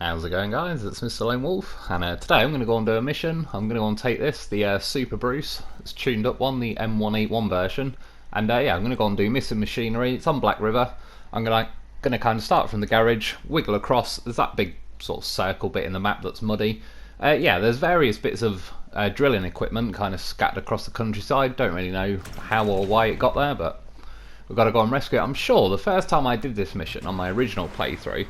How's it going, guys? It's Mr. Lone Wolf, and today I'm going to go and do a mission. I'm going to go and take this, the Super Bruce. It's tuned up one, the M181 version, and yeah, I'm going to go and do missing machinery. It's on Black River. I'm going to kind of start from the garage, wiggle across. There's that big sort of circle bit in the map that's muddy. Yeah, there's various bits of drilling equipment kind of scattered across the countryside. Don't really know how or why it got there, but we've got to go and rescue it. I'm sure the first time I did this mission on my original playthrough,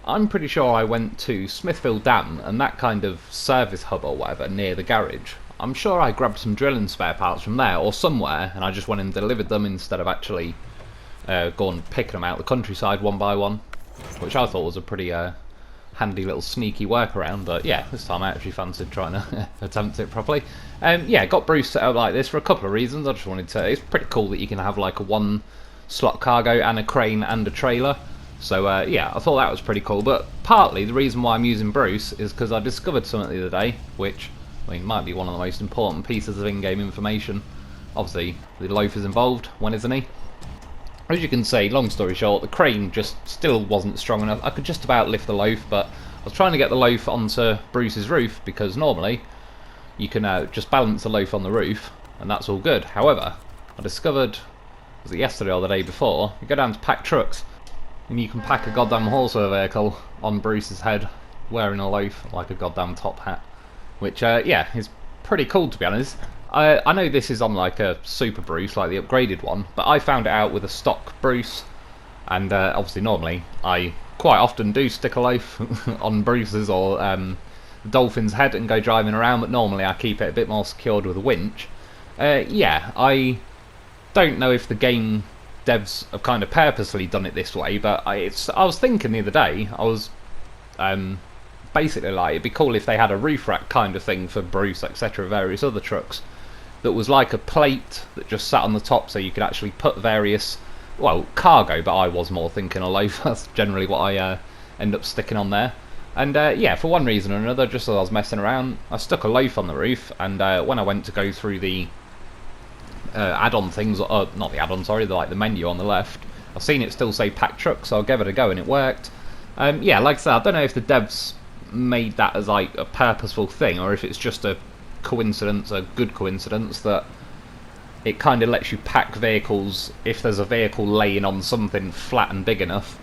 I'm pretty sure I went to Smithfield Dam and that kind of service hub or whatever near the garage. I'm sure I grabbed some drilling spare parts from there or somewhere, and I just went and delivered them instead of actually going picking them out the countryside one by one, which I thought was a pretty handy little sneaky workaround. But yeah, this time I actually fancied trying to attempt it properly. Yeah, got Bruce set up like this for a couple of reasons. I just wanted to. It's pretty cool that you can have like a one slot cargo and a crane and a trailer. So yeah, I thought that was pretty cool, but partly the reason why I'm using Bruce is because I discovered something the other day, which I mean might be one of the most important pieces of in-game information. Obviously, the Loaf is involved, when isn't he? As you can see, long story short, the crane just still wasn't strong enough. I could just about lift the Loaf, but I was trying to get the Loaf onto Bruce's roof, because normally you can just balance the Loaf on the roof, and that's all good. However, I discovered, was it yesterday or the day before, you go down to pack trucks, and you can pack a goddamn horse with a vehicle on Bruce's head, wearing a Loaf like a goddamn top hat. Which, yeah, is pretty cool to be honest. I know this is on like a Super Bruce, like the upgraded one, but I found it out with a stock Bruce, and obviously normally I quite often do stick a Loaf on Bruce's or the Dolphin's head and go driving around, but normally I keep it a bit more secured with a winch. Yeah, I don't know if the game devs have kind of purposely done it this way, but I was thinking the other day, I was basically like, it'd be cool if they had a roof rack kind of thing for Bruce, etc., various other trucks, that was like a plate that just sat on the top so you could actually put various, well, cargo, but I was more thinking a Loaf. That's generally what I end up sticking on there. And yeah, for one reason or another, just as I was messing around, I stuck a Loaf on the roof, and when I went to go through the add-on things, not the add-on, sorry, like the menu on the left, I've seen it still say pack truck, so I gave it a go and it worked. Yeah, like I said, I don't know if the devs made that as like a purposeful thing, or if it's just a coincidence, a good coincidence, that it kind of lets you pack vehicles if there's a vehicle laying on something flat and big enough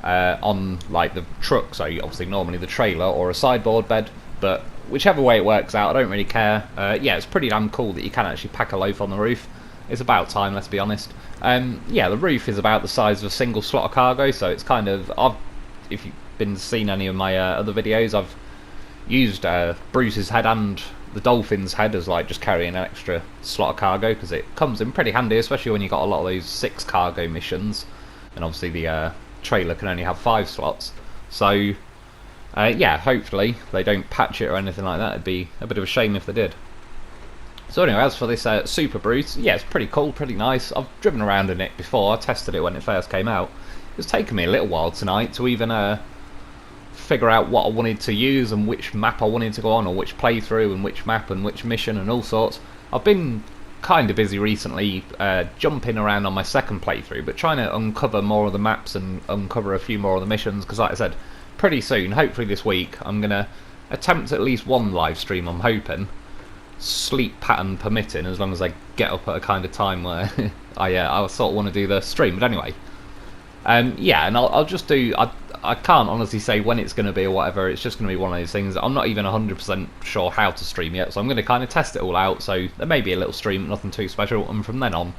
on like the truck, so obviously normally the trailer or a sideboard bed, but whichever way it works out, I don't really care. Yeah, it's pretty damn cool that you can actually pack a Loaf on the roof. It's about time, let's be honest. Yeah, the roof is about the size of a single slot of cargo, so it's kind of, if you've been seeing any of my other videos, I've used Bruce's head and the Dolphin's head as like just carrying an extra slot of cargo, because it comes in pretty handy, especially when you've got a lot of those 6 cargo missions, and obviously the trailer can only have 5 slots. So yeah, hopefully they don't patch it or anything like that. It'd be a bit of a shame if they did. So anyway, as for this Super Bruce, yeah, it's pretty cool, pretty nice. I've driven around in it before. I tested it when it first came out. It's taken me a little while tonight to even figure out what I wanted to use and which map I wanted to go on, or which playthrough and which map and which mission and all sorts. I've been kind of busy recently jumping around on my second playthrough, but trying to uncover more of the maps and uncover a few more of the missions, because like I said, pretty soon, hopefully this week, I'm going to attempt at least one live stream, I'm hoping, sleep pattern permitting, as long as I get up at a kind of time where I sort of want to do the stream. But anyway, yeah, and I'll just do, I can't honestly say when it's going to be or whatever. It's just going to be one of those things. I'm not even 100% sure how to stream yet, so I'm going to kind of test it all out. So there may be a little stream, nothing too special, and from then on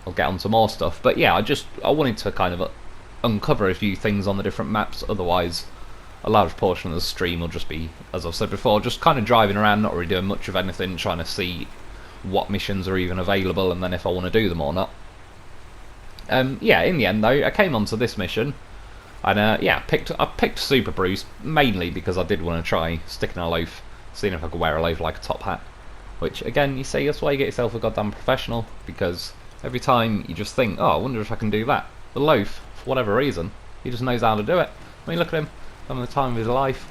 I'll get on to more stuff. But yeah, I wanted to kind of uncover a few things on the different maps. Otherwise, a large portion of the stream will just be, as I've said before, just kind of driving around, not really doing much of anything, trying to see what missions are even available, and then if I want to do them or not. Yeah, in the end though, I came onto this mission, and yeah, I picked Super Bruce mainly because I did want to try sticking a Loaf, seeing if I could wear a Loaf like a top hat. Which, again, you see, that's why you get yourself a goddamn professional, because every time you just think, oh, I wonder if I can do that. The Loaf, for whatever reason, he just knows how to do it. I mean, look at him, having the time of his life,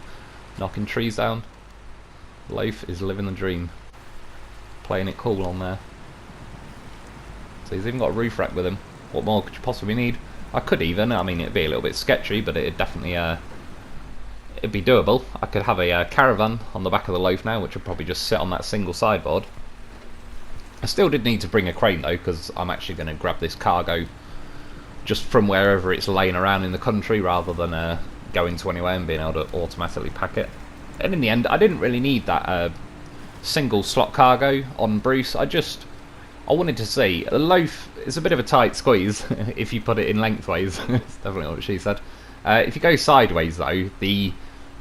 knocking trees down. Loaf is living the dream, playing it cool on there. So he's even got a roof rack with him. What more could you possibly need? I could even, I mean, it'd be a little bit sketchy, but it'd definitely it'd be doable. I could have a caravan on the back of the Loaf now, which would probably just sit on that single sideboard. I still did need to bring a crane though, because I'm actually going to grab this cargo just from wherever it's laying around in the country, rather than going to anywhere and being able to automatically pack it. And in the end, I didn't really need that single slot cargo on Bruce. I wanted to see. The Loaf is a bit of a tight squeeze if you put it in lengthways. That's definitely what she said. If you go sideways though, the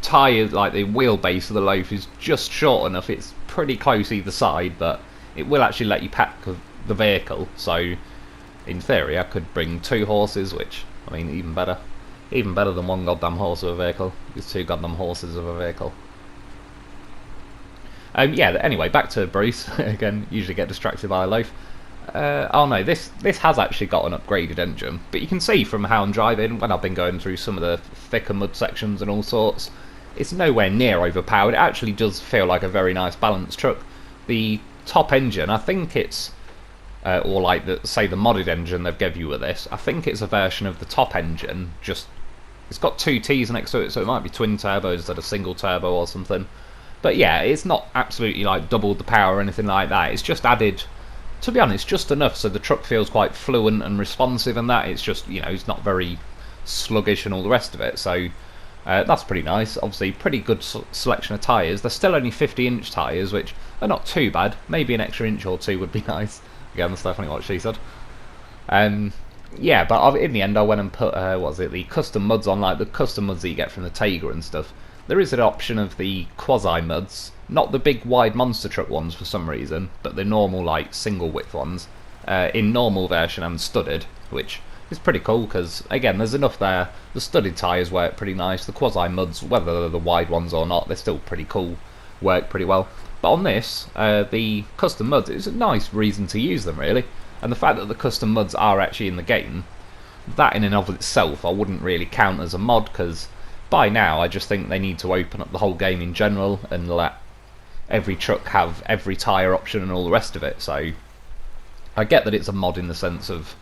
tyre, like the wheelbase of the Loaf, is just short enough. It's pretty close either side, but it will actually let you pack the vehicle. So in theory, I could bring 2 horses, which, I mean, even better. Even better than 1 goddamn horse of a vehicle. It's 2 goddamn horses of a vehicle. Yeah, anyway, back to Bruce. Again, usually get distracted by a Loaf. Oh no, this has actually got an upgraded engine, but you can see from how I'm driving, when I've been going through some of the thicker mud sections and all sorts, it's nowhere near overpowered. It actually does feel like a very nice balanced truck. The top engine, I think it's, or like say the modded engine they've given you with this, I think it's a version of the top engine, just it's got 2 T's next to it, so it might be twin turbo instead of single turbo or something. But yeah, it's not absolutely like doubled the power or anything like that. It's just added, to be honest, just enough so the truck feels quite fluent and responsive, and that it's just, you know, it's not very sluggish and all the rest of it. So that's pretty nice. Obviously, pretty good selection of tyres. They're still only 50-inch tyres, which are not too bad. Maybe an extra inch or 2 would be nice. Again, that's definitely what she said. Yeah, but in the end, I went and put the custom muds on, like the custom muds that you get from the Taiga and stuff. There is an option of the quasi muds, not the big wide monster truck ones for some reason, but the normal like single width ones, in normal version and studded, which is pretty cool because again there's enough there. The studded tyres work pretty nice. The quasi muds, whether they're the wide ones or not, they're still pretty cool, work pretty well. But on this, the custom muds, it's a nice reason to use them really, and the fact that the custom muds are actually in the game, that in and of itself I wouldn't really count as a mod, because by now I just think they need to open up the whole game in general and let every truck have every tyre option and all the rest of it. So I get that it's a mod in the sense of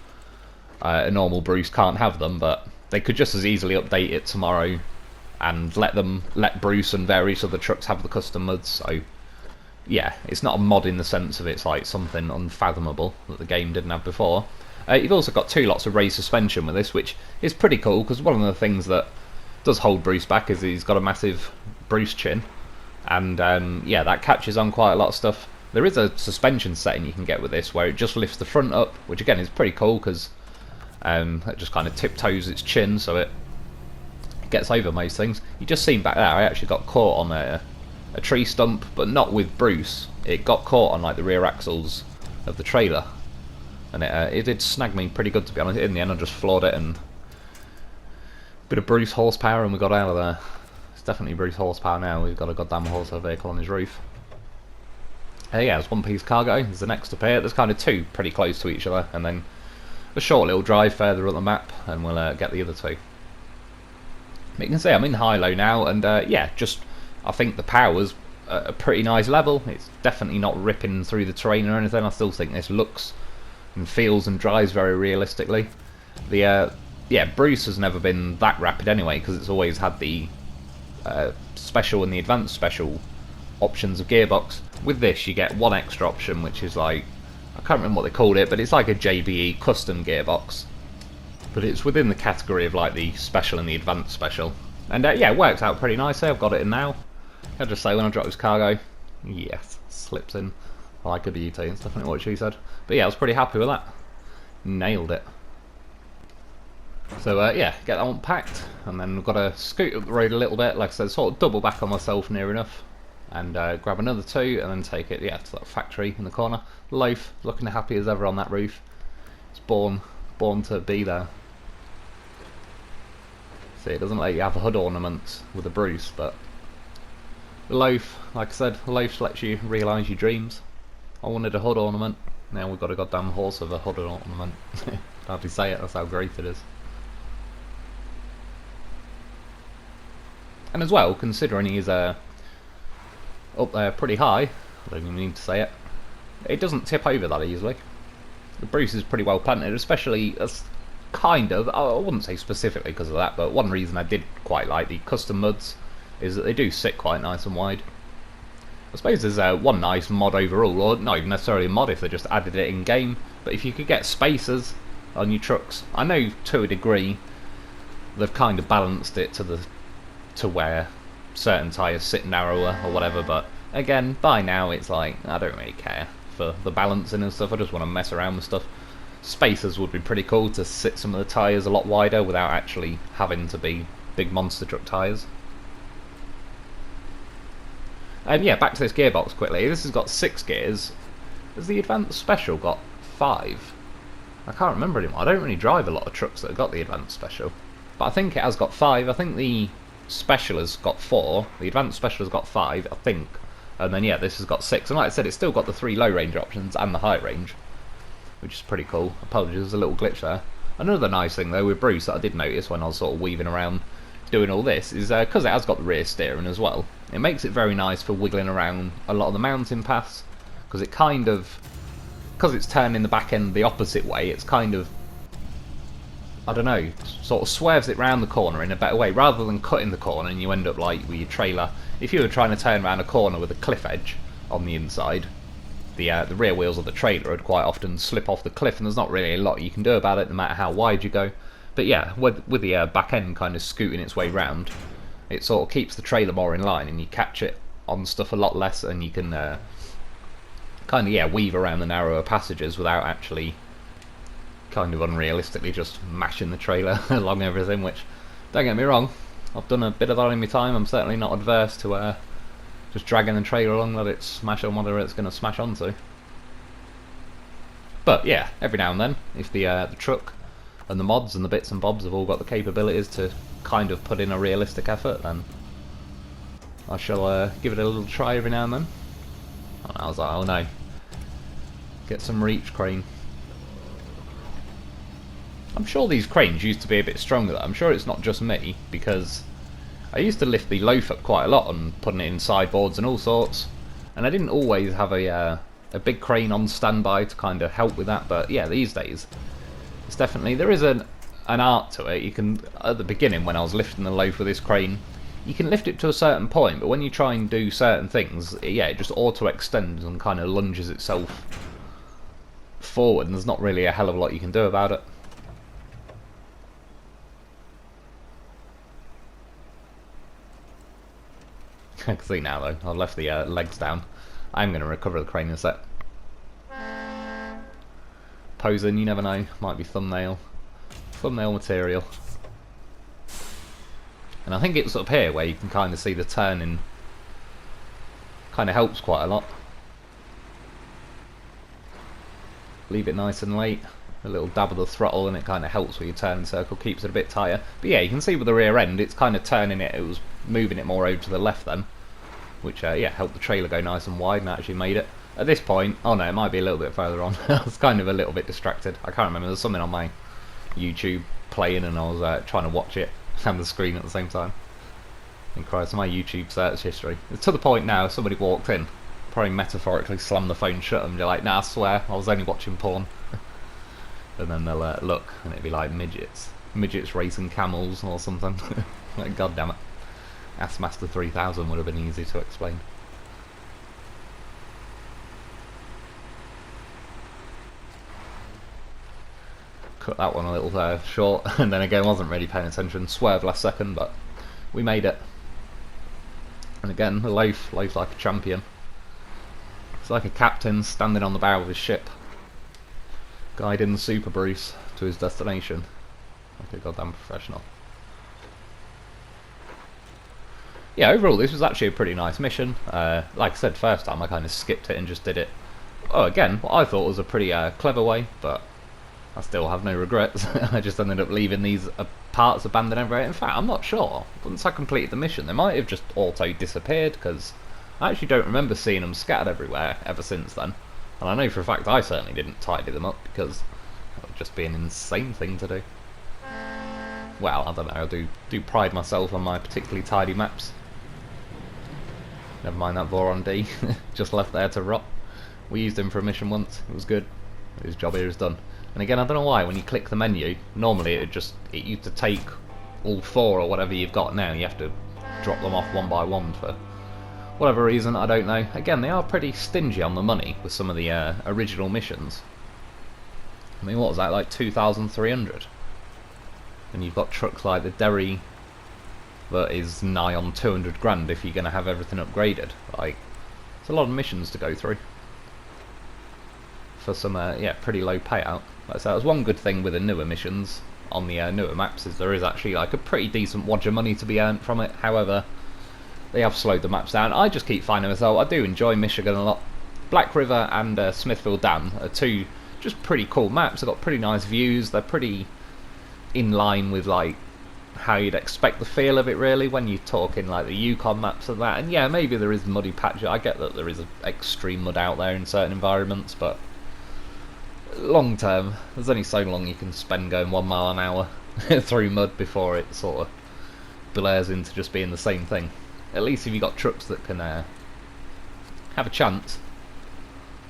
a normal Bruce can't have them, but they could just as easily update it tomorrow and let Bruce and various other trucks have the custom muds. So yeah, it's not a mod in the sense of it's like something unfathomable that the game didn't have before. You've also got 2 lots of raised suspension with this, which is pretty cool, because one of the things that does hold Bruce back is he's got a massive Bruce chin, and yeah, that catches on quite a lot of stuff. There is a suspension setting you can get with this where it just lifts the front up, which again is pretty cool because it just kind of tiptoes its chin so it gets over most things. You just seen back there, I actually got caught on a tree stump, but not with Bruce. It got caught on like the rear axles of the trailer, and it did snag me pretty good, to be honest. In the end I just floored it, and bit of Bruce horsepower and we got out of there. It's definitely Bruce horsepower now. We've got a goddamn horse vehicle on his roof. Yeah, there's 1 piece cargo. There's the next up here. There's kind of 2 pretty close to each other, and then a short little drive further up the map, and we'll get the other 2. But you can see I'm in high-low now, and yeah, just I think the power's a pretty nice level. It's definitely not ripping through the terrain or anything. I still think this looks and feels and drives very realistically. The yeah, Bruce has never been that rapid anyway, because it's always had the special and the advanced special options of gearbox. With this you get 1 extra option, which is like, I can't remember what they called it, but it's like a JBE custom gearbox, but it's within the category of like the special and the advanced special. And yeah, it works out pretty nicely. I've got it in now. I'll just say when I drop this cargo, yes, slips in like a beauty. It's definitely what she said. But yeah, I was pretty happy with that. Nailed it. So yeah, get that one packed, and then we've got to scoot up the road a little bit, like I said, sort of double back on myself near enough, and grab another 2, and then take it, yeah, to that factory in the corner. Loaf, looking happy as ever on that roof. It's born to be there. See, it doesn't let you have hood ornaments with a Bruce, but Loaf, like I said, Loaf lets you realise your dreams. I wanted a hood ornament, now we've got a goddamn horse with a hood ornament. Hardly say it, that's how great it is. And as well, considering he's up there pretty high, I don't even need to say it, it doesn't tip over that easily. The Bruce is pretty well planted, especially as kind of, I wouldn't say specifically because of that, but one reason I did quite like the custom muds is that they do sit quite nice and wide. I suppose there's one nice mod overall, or not even necessarily a mod if they just added it in game, but if you could get spacers on your trucks, I know to a degree they've kind of balanced it to where certain tyres sit narrower or whatever, but again, by now it's like, I don't really care for the balancing and stuff, I just want to mess around with stuff. Spacers would be pretty cool to sit some of the tyres a lot wider without actually having to be big monster truck tyres. Yeah, back to this gearbox quickly. This has got 6 gears. Has the Advanced Special got 5? I can't remember anymore. I don't really drive a lot of trucks that have got the Advanced Special. But I think it has got 5. I think the Special has got 4. The Advanced Special has got 5, I think. And then, yeah, this has got 6. And like I said, it's still got the 3 low range options and the high range, which is pretty cool. Apologies, there's a little glitch there. Another nice thing, though, with Bruce that I did notice when I was sort of weaving around doing all this is because it has got the rear steering as well, it makes it very nice for wiggling around a lot of the mountain paths, because it kind of, because it's turning the back end the opposite way, it's kind of, I don't know, sort of swerves it round the corner in a better way, rather than cutting the corner and you end up like with your trailer. If you were trying to turn around a corner with a cliff edge on the inside, the rear wheels of the trailer would quite often slip off the cliff, and there's not really a lot you can do about it no matter how wide you go. But yeah, with the back end kind of scooting its way round, it sort of keeps the trailer more in line, and you catch it on stuff a lot less, and you can kind of, yeah, weave around the narrower passages without actually kind of unrealistically just mashing the trailer along everything, which, don't get me wrong, I've done a bit of that in my time. I'm certainly not adverse to just dragging the trailer along, let it smash on whatever it's going to smash onto. But yeah, every now and then, if the truck and the mods and the bits and bobs have all got the capabilities to kind of put in a realistic effort, then I shall give it a little try every now and then. And I was like, oh no, get some reach crane. I'm sure these cranes used to be a bit stronger though. I'm sure it's not just me, because I used to lift the Loaf up quite a lot and putting it in sideboards and all sorts, and I didn't always have a big crane on standby to kind of help with that. But yeah, these days it's definitely, there is an art to it. You can, at the beginning when I was lifting the Loaf with this crane, you can lift it to a certain point, but when you try and do certain things, yeah, it just auto extends and kind of lunges itself forward, and there's not really a hell of a lot you can do about it. I can see now though, I've left the legs down. I'm going to recover the crane in a sec. Posing, you never know, might be thumbnail material. And I think it's up here where you can kind of see the turning kind of helps quite a lot. Leave it nice and late, a little dab of the throttle, and it kind of helps with your turning circle, keeps it a bit tighter. But yeah, you can see with the rear end it's kind of turning it, it was moving it more over to the left then, which yeah, helped the trailer go nice and wide and actually made it. At this point, oh no, it might be a little bit further on. I was kind of a little bit distracted. I can't remember, there's something on my YouTube playing and I was trying to watch it and the screen at the same time. And Christ, my YouTube search history. It's to the point now, if somebody walked in, probably metaphorically slam the phone shut and be like, nah, I swear, I was only watching porn. And then they'll look and it'd be like midgets racing camels or something. Like, god damn it. Assmaster 3000 would have been easy to explain. Cut that one a little short, and then again wasn't really paying attention, swerved last second, but we made it. And again, the Loaf's like a champion. It's like a captain standing on the bow of his ship, guiding the Super Bruce to his destination. Like a goddamn professional. Yeah, overall this was actually a pretty nice mission. Like I said, first time I kind of skipped it and just did it, oh, again, what I thought was a pretty clever way, but I still have no regrets. I just ended up leaving these parts abandoned everywhere. In fact, I'm not sure. Once I completed the mission, they might have just auto disappeared, because I actually don't remember seeing them scattered everywhere ever since then. And I know for a fact I certainly didn't tidy them up, because that would just be an insane thing to do. Well, I don't know, I do pride myself on my particularly tidy maps. Never mind that Voron D, just left there to rot. We used him for a mission once, it was good. His job here is done. And again, I don't know why, when you click the menu, normally it used to take all 4 or whatever you've got now, you have to drop them off one by one for whatever reason, I don't know. Again, they are pretty stingy on the money with some of the original missions. I mean, what was that, like 2,300? And you've got trucks like the Derry that is nigh on 200 grand if you're going to have everything upgraded. Like, it's a lot of missions to go through for some, yeah, pretty low payout. Like I said, that's one good thing with the newer missions on the newer maps, is there is actually like a pretty decent wad of money to be earned from it. However, they have slowed the maps down. I just keep finding myself, I do enjoy Michigan a lot. Black River and Smithfield Dam are two just pretty cool maps. They've got pretty nice views. They're pretty in line with like how you'd expect the feel of it really when you're talking like the Yukon maps and that. And yeah, maybe there is muddy patches. I get that there is extreme mud out there in certain environments, but long term, there's only so long you can spend going 1 mile an hour through mud before it sort of blares into just being the same thing. At least if you've got trucks that can have a chance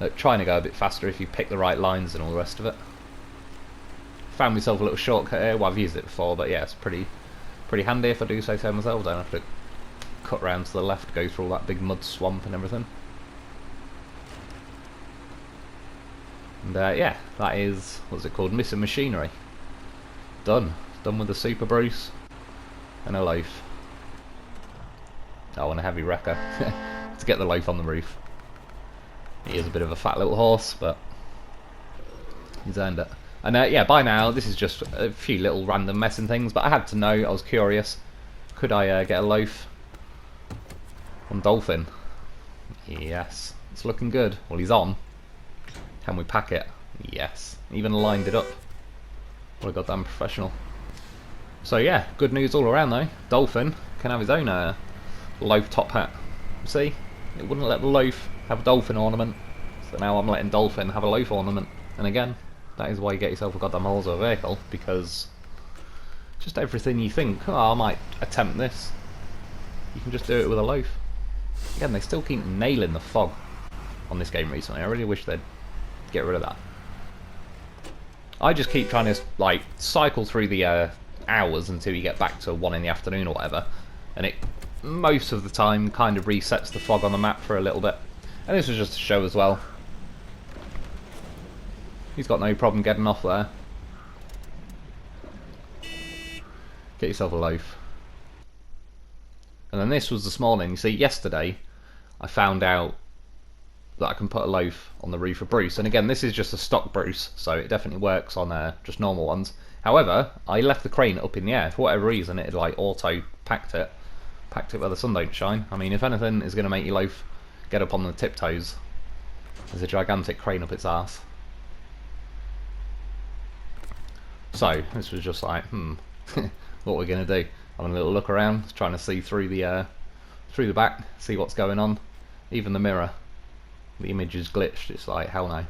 at trying to go a bit faster if you pick the right lines and all the rest of it. Found myself a little shortcut here. Well, I've used it before, but yeah, it's pretty handy if I do say so myself. Don't have to cut round to the left, go through all that big mud swamp and everything. And yeah, that is, what's it called, Missing Machinery. Done with the Super Bruce and a Loaf. Oh, and a heavy wrecker to get the Loaf on the roof. He is a bit of a fat little horse, but he's earned it. And yeah, by now this is just a few little random messing things, but I had to know, I was curious. Could I get a Loaf on Dolphin? Yes, it's looking good. Well, he's on. Can we pack it? Yes. Even lined it up. What a goddamn professional. So yeah, good news all around though. Dolphin can have his own Loaf top hat. See? It wouldn't let the Loaf have a Dolphin ornament. So now I'm letting Dolphin have a Loaf ornament. And again, that is why you get yourself a goddamn Horse of a vehicle, because just everything you think, oh, I might attempt this, you can just do it with a Loaf. Again, they still keep nailing the fog on this game recently. I really wish they'd get rid of that. I just keep trying to like cycle through the hours until you get back to 1 in the afternoon or whatever, and it most of the time kind of resets the fog on the map for a little bit. And this was just to show as well. He's got no problem getting off there. Get yourself a Loaf. And then this was this morning. You see, yesterday I found out that I can put a Loaf on the roof of Bruce. And again, this is just a stock Bruce, so it definitely works on just normal ones. However, I left the crane up in the air. For whatever reason, it had like auto packed it where the sun don't shine. I mean, if anything is going to make your Loaf get up on the tiptoes, there's a gigantic crane up its arse. So this was just like, what we're gonna do? Having a little look around, trying to see through the back, see what's going on. Even the mirror, the image is glitched. It's like, hell no,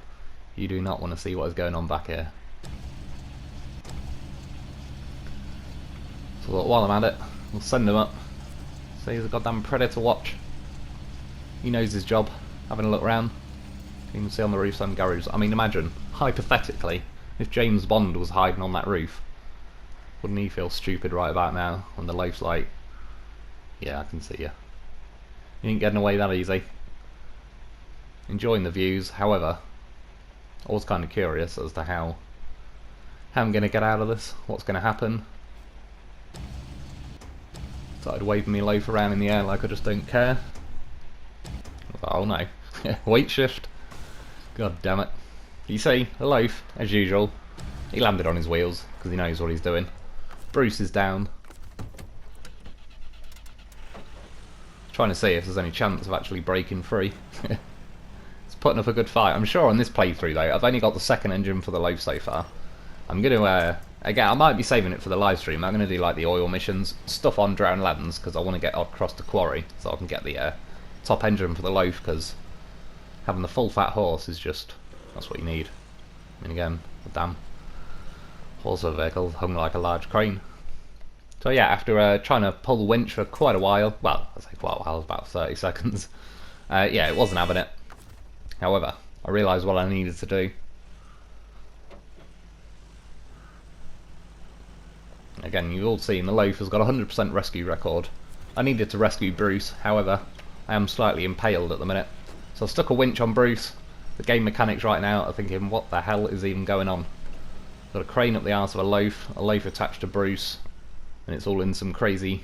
you do not want to see what is going on back here. So while I'm at it, we'll send him up. So he's a goddamn predator watch. He knows his job. Having a look around. You can see on the roof some garages. I mean, imagine, hypothetically, if James Bond was hiding on that roof, wouldn't he feel stupid right about now when the Loaf's like, yeah, I can see you. You ain't getting away that easy. Enjoying the views, however, always kind of curious as to how I'm going to get out of this, what's going to happen. Started waving me Loaf around in the air like I just don't care. Oh no, weight shift. God damn it. You see, the Loaf, as usual, he landed on his wheels because he knows what he's doing. Bruce is down. Trying to see if there's any chance of actually breaking free. It's putting up a good fight. I'm sure on this playthrough though, I've only got the second engine for the Loaf so far. I'm going to, again, I might be saving it for the live stream. I'm going to do like the oil missions, stuff on Drowned Lands, because I want to get across the quarry so I can get the top engine for the Loaf, because having the full fat horse is just, that's what you need. I mean, again, the damn horse of a vehicle hung like a large crane. So yeah, after trying to pull the winch for quite a while, well, I say quite a while, about 30 seconds, yeah, it wasn't having it. However, I realised what I needed to do. Again, you've all seen the Loaf has got a 100% rescue record I needed to rescue Bruce, however, I am slightly impaled at the minute. So I've stuck a winch on Bruce. The game mechanics right now are thinking, what the hell is even going on? Got a crane up the arse of a loaf attached to Bruce, and it's all in some crazy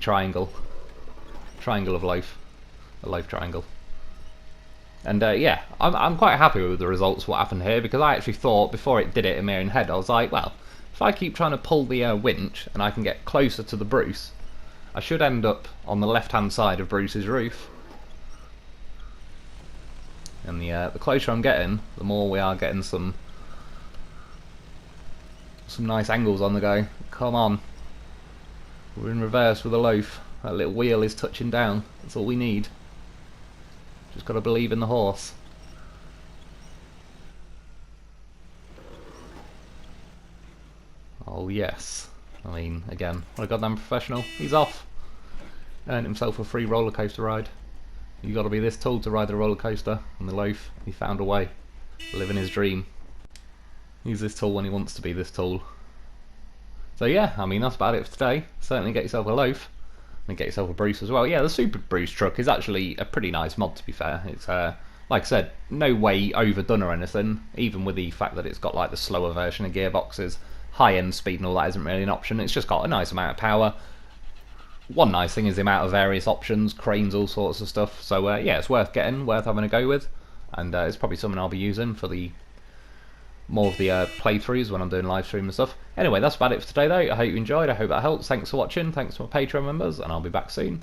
triangle of loaf, a loaf triangle. And yeah, I'm quite happy with the results, what happened here, because I actually thought, before it did it in my own head, I was like, well, if I keep trying to pull the winch and I can get closer to the Bruce, I should end up on the left hand side of Bruce's roof. And the closer I'm getting, the more we are getting some nice angles on the go. Come on. We're in reverse with a loaf. That little wheel is touching down. That's all we need. Just got to believe in the horse. Oh yes. I mean, again, what a goddamn professional. He's off. Earned himself a free roller coaster ride. You got to be this tall to ride the roller coaster. And the loaf, he found a way. Living his dream. He's this tall when he wants to be this tall. So yeah, I mean, that's about it for today. Certainly get yourself a loaf. And get yourself a Bruce as well. Yeah, the Super Bruce truck is actually a pretty nice mod, to be fair. It's, like I said, no way overdone or anything, even with the fact that it's got like the slower version of gearboxes. High-end speed and all that isn't really an option. It's just got a nice amount of power. One nice thing is the amount of various options, cranes, all sorts of stuff. So yeah, it's worth getting, worth having a go with. And it's probably something I'll be using for the more of the playthroughs when I'm doing live stream and stuff. Anyway, that's about it for today though. I hope you enjoyed, I hope that helps. Thanks for watching, thanks to my Patreon members, and I'll be back soon.